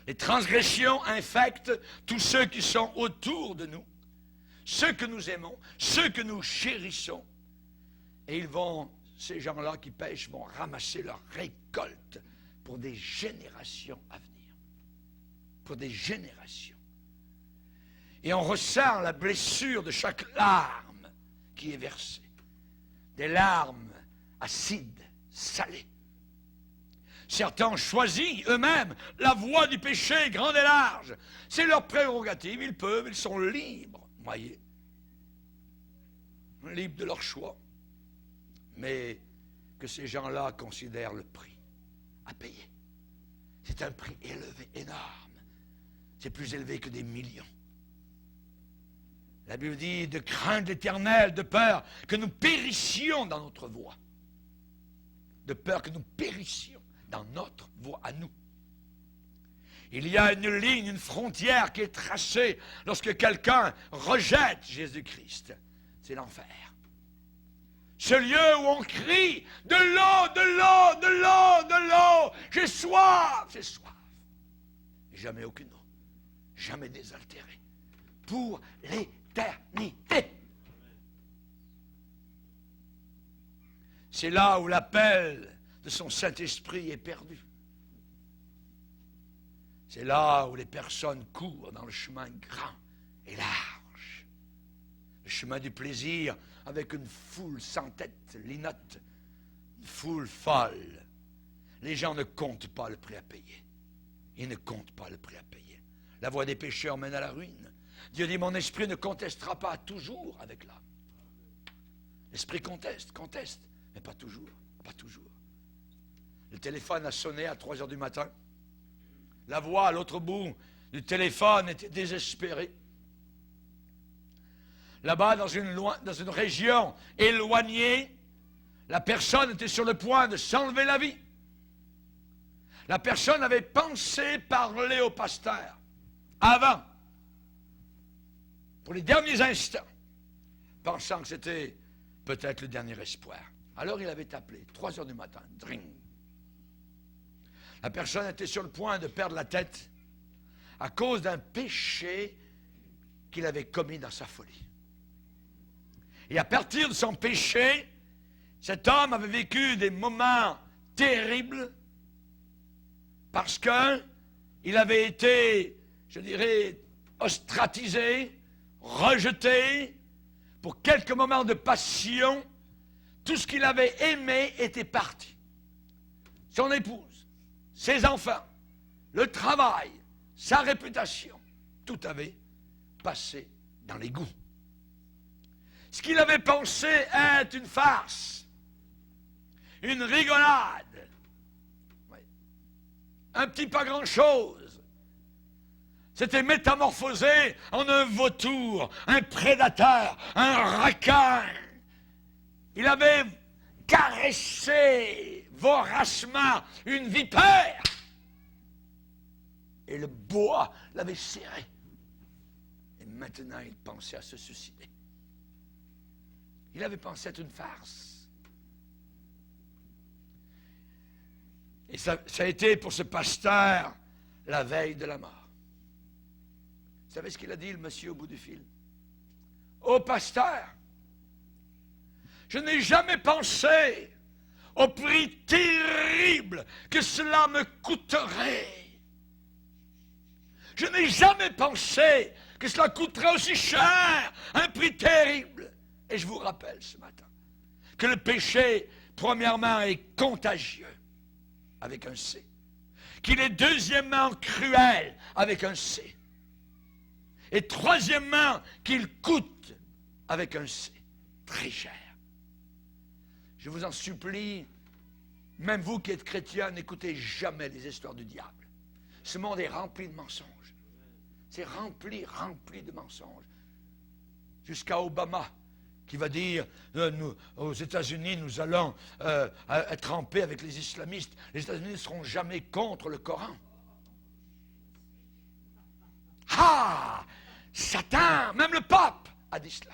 Les transgressions infectent tous ceux qui sont autour de nous, ceux que nous aimons, ceux que nous chérissons. Et ces gens-là qui pêchent vont ramasser leur récolte pour des générations à venir. Pour des générations. Et on ressent la blessure de chaque larme qui est versée. Des larmes acides, salées. Certains ont choisi eux-mêmes la voie du péché grande et large. C'est leur prérogative, ils peuvent, ils sont libres, voyez. Libres de leur choix. Mais que ces gens-là considèrent le prix à payer. C'est un prix élevé, énorme. C'est plus élevé que des millions. La Bible dit de craindre l'Éternel, de peur que nous périssions dans notre voie. De peur que nous périssions dans notre voie à nous. Il y a une ligne, une frontière qui est tracée lorsque quelqu'un rejette Jésus-Christ. C'est l'enfer. Ce lieu où on crie de l'eau, de l'eau, de l'eau, de l'eau. J'ai soif, j'ai soif. Jamais aucune eau. Jamais désaltérée. Pour l'éternité. C'est là où l'appel de son Saint-Esprit est perdu. C'est là où les personnes courent dans le chemin grand et large. Le chemin du plaisir avec une foule sans tête, linotte, une foule folle. Les gens ne comptent pas le prix à payer. Ils ne comptent pas le prix à payer. La voie des pécheurs mène à la ruine. Dieu dit, mon esprit ne contestera pas toujours avec l'âme. L'esprit conteste, mais pas toujours, pas toujours. Le téléphone a sonné à 3 heures du matin. La voix à l'autre bout du téléphone était désespérée. Là-bas, dans une région éloignée, la personne était sur le point de s'enlever la vie. La personne avait pensé parler au pasteur avant, pour les derniers instants, pensant que c'était peut-être le dernier espoir. Alors il avait appelé, 3 heures du matin, dring. La personne était sur le point de perdre la tête à cause d'un péché qu'il avait commis dans sa folie. Et à partir de son péché, cet homme avait vécu des moments terribles parce qu'il avait été, je dirais, ostracisé, rejeté. Pour quelques moments de passion, tout ce qu'il avait aimé était parti. Son épouse, ses enfants, le travail, sa réputation, tout avait passé dans l'égout. Ce qu'il avait pensé être une farce, une rigolade, un petit pas grand-chose, s'était métamorphosé en un vautour, un prédateur, un requin. Il avait caressé voracement une vipère. Et le bois l'avait serré. Et maintenant, il pensait à se suicider. Il avait pensé être une farce. Et ça a été pour ce pasteur la veille de la mort. Vous savez ce qu'il a dit, le monsieur, au bout du fil? au pasteur, je n'ai jamais pensé au prix terrible que cela me coûterait. Je n'ai jamais pensé que cela coûterait aussi cher, un prix terrible. Et je vous rappelle ce matin que le péché, premièrement, est contagieux, avec un C. Qu'il est deuxièmement cruel, avec un C. Et troisièmement, qu'il coûte, avec un C, très cher. Je vous en supplie, même vous qui êtes chrétiens, n'écoutez jamais les histoires du diable. Ce monde est rempli de mensonges. C'est rempli de mensonges. Jusqu'à Obama, qui va dire, nous, aux États-Unis, nous allons être en paix avec les islamistes. Les États-Unis ne seront jamais contre le Coran. Ah! Satan, même le pape a dit cela.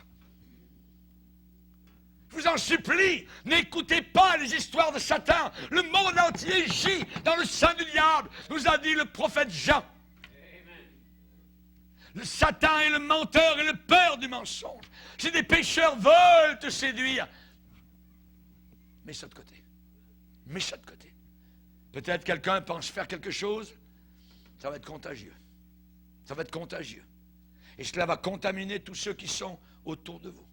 Je vous en supplie, n'écoutez pas les histoires de Satan. Le monde entier gît dans le sein du diable, nous a dit le prophète Jean. Le Satan est le menteur et le père du mensonge. Si des pécheurs veulent te séduire, mets ça de côté. Mets ça de côté. Peut-être quelqu'un pense faire quelque chose, ça va être contagieux. Ça va être contagieux. Et cela va contaminer tous ceux qui sont autour de vous.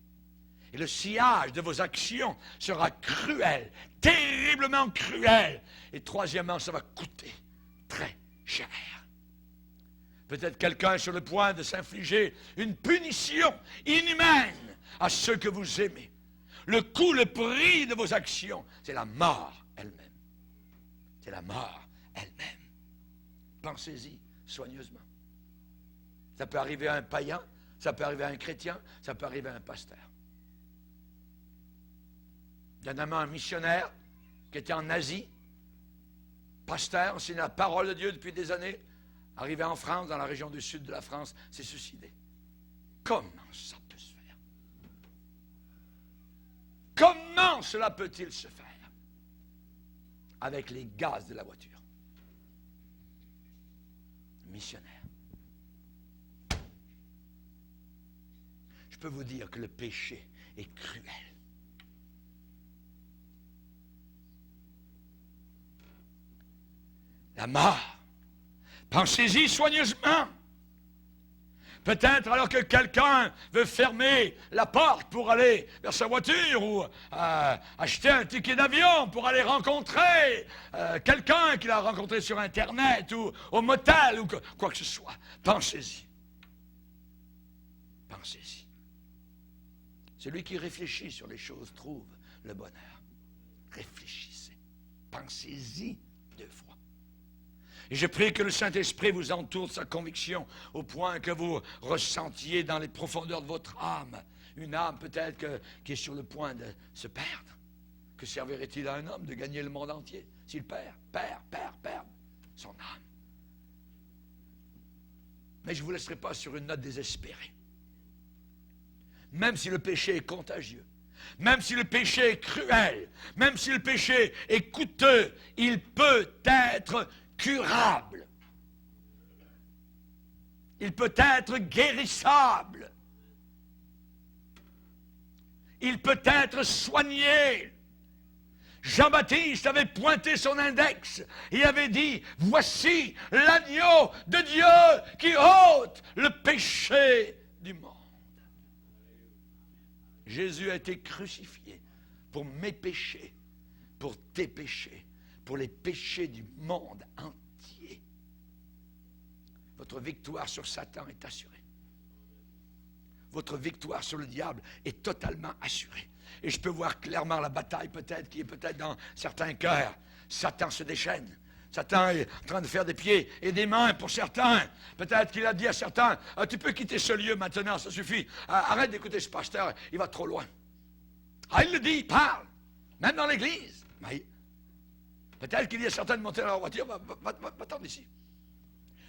Et le sillage de vos actions sera cruel, terriblement cruel. Et troisièmement, ça va coûter très cher. Peut-être quelqu'un est sur le point de s'infliger une punition inhumaine à ceux que vous aimez. Le coût, le prix de vos actions, c'est la mort elle-même. C'est la mort elle-même. Pensez-y soigneusement. Ça peut arriver à un païen, ça peut arriver à un chrétien, ça peut arriver à un pasteur. Dernièrement, un missionnaire qui était en Asie, pasteur, enseignait la parole de Dieu depuis des années, arrivé en France, dans la région du sud de la France, s'est suicidé. Comment ça peut se faire? Comment cela peut-il se faire? Avec les gaz de la voiture. Missionnaire. Je peux vous dire que le péché est cruel. La mort. Pensez-y soigneusement. Peut-être alors que quelqu'un veut fermer la porte pour aller vers sa voiture ou acheter un ticket d'avion pour aller rencontrer quelqu'un qu'il a rencontré sur Internet ou au motel ou quoi que ce soit. Pensez-y. Pensez-y. Celui qui réfléchit sur les choses trouve le bonheur. Réfléchissez. Pensez-y 2 fois. Et je prie que le Saint-Esprit vous entoure de sa conviction au point que vous ressentiez dans les profondeurs de votre âme, une âme peut-être qui est sur le point de se perdre. Que servirait-il à un homme de gagner le monde entier s'il perd son âme? Mais je ne vous laisserai pas sur une note désespérée. Même si le péché est contagieux, même si le péché est cruel, même si le péché est coûteux, il peut être curable. Il peut être guérissable. Il peut être soigné. Jean-Baptiste avait pointé son index et avait dit, voici l'agneau de Dieu qui ôte le péché du monde. Jésus a été crucifié pour mes péchés, pour tes péchés, pour les péchés du monde entier. Votre victoire sur Satan est assurée. Votre victoire sur le diable est totalement assurée. Et je peux voir clairement la bataille peut-être qui est peut-être dans certains cœurs. Satan se déchaîne. Satan est en train de faire des pieds et des mains pour certains. Peut-être qu'il a dit à certains, tu peux quitter ce lieu maintenant, ça suffit. Arrête d'écouter ce pasteur, il va trop loin. Il le dit, il parle, même dans l'église. Mais peut-être qu'il y a certains de monter dans leur voiture, va-t'en ici.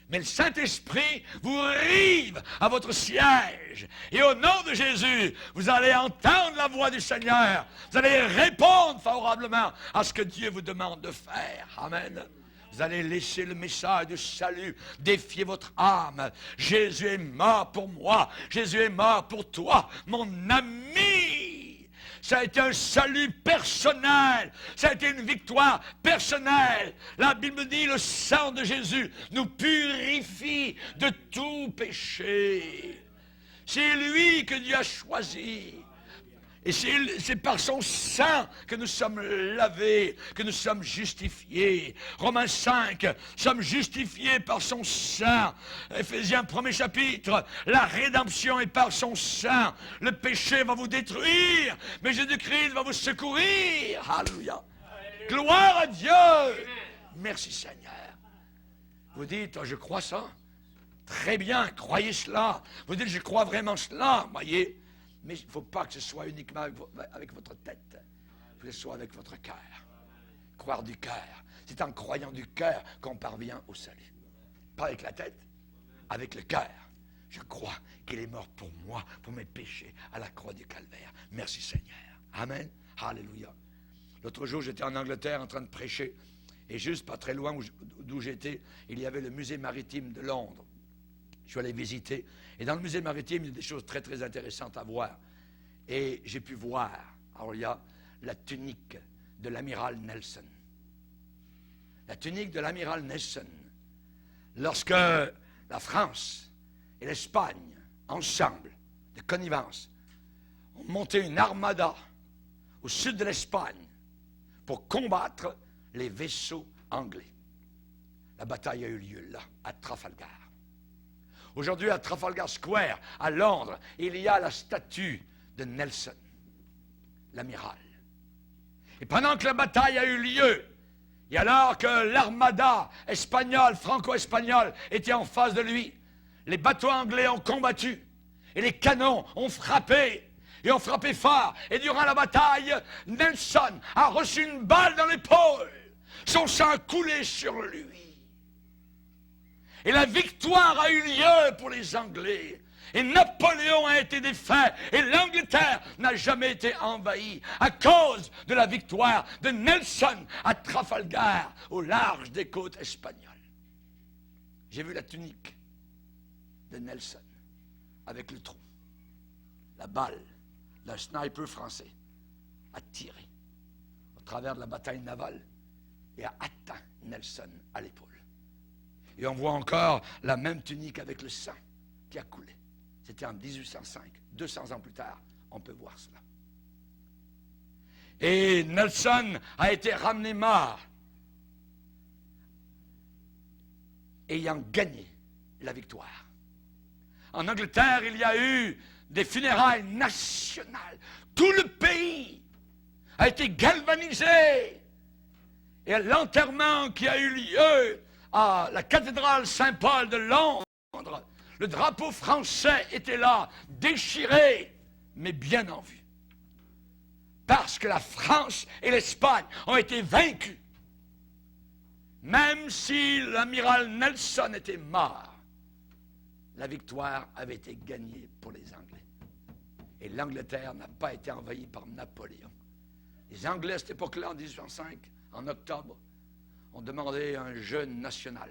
Mais le Saint-Esprit vous rive à votre siège. Et au nom de Jésus, vous allez entendre la voix du Seigneur. Vous allez répondre favorablement à ce que Dieu vous demande de faire. Amen. Vous allez laisser le message de salut défier votre âme. Jésus est mort pour moi. Jésus est mort pour toi, mon ami. Ça a été un salut personnel. Ça a été une victoire personnelle. La Bible dit, le sang de Jésus nous purifie de tout péché. C'est lui que Dieu a choisi. Et c'est par son sang que nous sommes lavés, que nous sommes justifiés. Romains 5, nous sommes justifiés par son sang. Éphésiens 1er chapitre, la rédemption est par son sang. Le péché va vous détruire, mais Jésus-Christ va vous secourir. Alléluia. Gloire à Dieu. Merci Seigneur. Vous dites, oh, je crois ça. Très bien, croyez cela. Vous dites, je crois vraiment cela. Voyez. Mais il ne faut pas que ce soit uniquement avec votre tête. Il faut que ce soit avec votre cœur. Croire du cœur. C'est en croyant du cœur qu'on parvient au salut. Pas avec la tête, avec le cœur. Je crois qu'il est mort pour moi, pour mes péchés, à la croix du calvaire. Merci Seigneur. Amen. Alléluia. L'autre jour, j'étais en Angleterre en train de prêcher. Et juste pas très loin d'où j'étais, il y avait le musée maritime de Londres. Je suis allé visiter. Et dans le musée maritime, il y a des choses très, très intéressantes à voir. Et j'ai pu voir, alors il y a la tunique de l'amiral Nelson. La tunique de l'amiral Nelson. Lorsque la France et l'Espagne, ensemble, de connivence, ont monté une armada au sud de l'Espagne pour combattre les vaisseaux anglais. La bataille a eu lieu là, à Trafalgar. Aujourd'hui, à Trafalgar Square, à Londres, il y a la statue de Nelson, l'amiral. Et pendant que la bataille a eu lieu, et alors que l'armada espagnole, franco-espagnole, était en face de lui, les bateaux anglais ont combattu, et les canons ont frappé, et ont frappé fort. Et durant la bataille, Nelson a reçu une balle dans l'épaule. Son sang a coulé sur lui. Et la victoire a eu lieu pour les Anglais. Et Napoléon a été défait. Et l'Angleterre n'a jamais été envahie à cause de la victoire de Nelson à Trafalgar, au large des côtes espagnoles. J'ai vu la tunique de Nelson avec le trou. La balle d'un sniper français a tiré au travers de la bataille navale et a atteint Nelson à l'épaule. Et on voit encore la même tunique avec le sang qui a coulé. C'était en 1805. 200 ans plus tard, on peut voir cela. Et Nelson a été ramené mort, ayant gagné la victoire. En Angleterre, il y a eu des funérailles nationales. Tout le pays a été galvanisé. Et l'enterrement qui a eu lieu à la cathédrale Saint-Paul de Londres, le drapeau français était là, déchiré, mais bien en vue. Parce que la France et l'Espagne ont été vaincus. Même si l'amiral Nelson était mort, la victoire avait été gagnée pour les Anglais. Et l'Angleterre n'a pas été envahie par Napoléon. Les Anglais, à cette époque-là, en 1805, en octobre, ont demandé un jeûne national.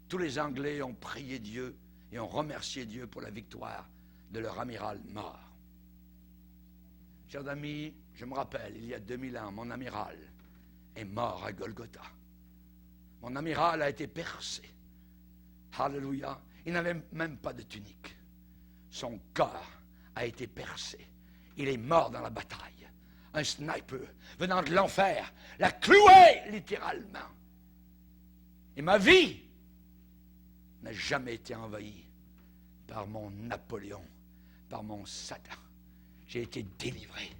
Tous les Anglais ont prié Dieu et ont remercié Dieu pour la victoire de leur amiral mort. Chers amis, je me rappelle, il y a 2000 ans, mon amiral est mort à Golgotha. Mon amiral a été percé. Alléluia. Il n'avait même pas de tunique. Son corps a été percé. Il est mort dans la bataille. Un sniper venant de l'enfer l'a cloué littéralement. Et ma vie n'a jamais été envahie par mon Napoléon, par mon Satan. J'ai été délivré.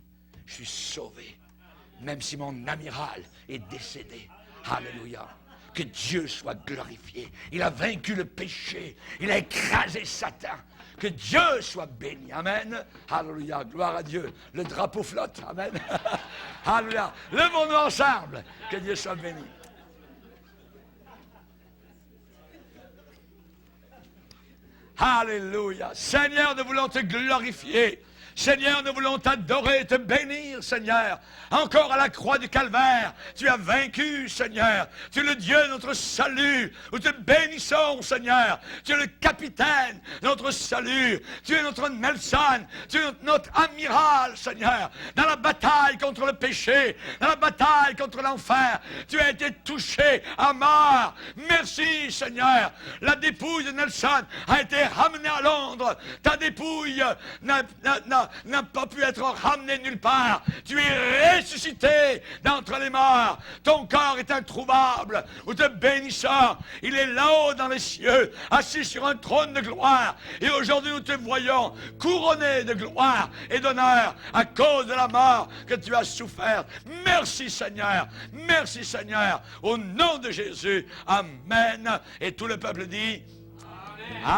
Je suis sauvé. Même si mon amiral est décédé. Alléluia. Que Dieu soit glorifié. Il a vaincu le péché. Il a écrasé Satan. Que Dieu soit béni. Amen. Alléluia. Gloire à Dieu. Le drapeau flotte. Amen. Alléluia. Levons-nous ensemble. Que Dieu soit béni. Alléluia. Seigneur, nous voulons te glorifier. Seigneur, nous voulons t'adorer, te bénir, Seigneur. Encore à la croix du Calvaire, tu as vaincu, Seigneur. Tu es le Dieu de notre salut. Nous te bénissons, Seigneur. Tu es le capitaine de notre salut. Tu es notre Nelson. Tu es notre amiral, Seigneur. Dans la bataille contre le péché, dans la bataille contre l'enfer, tu as été touché à mort. Merci, Seigneur. La dépouille de Nelson a été ramenée à Londres. Ta dépouille n'a pas pu être ramenée nulle part. Tu es ressuscité d'entre les morts. Ton corps est introuvable. Nous te bénissons. Il est là-haut dans les cieux, assis sur un trône de gloire. Et aujourd'hui, nous te voyons couronné de gloire et d'honneur à cause de la mort que tu as souffert. Merci, Seigneur. Merci, Seigneur. Au nom de Jésus. Amen. Et tout le peuple dit... Amen.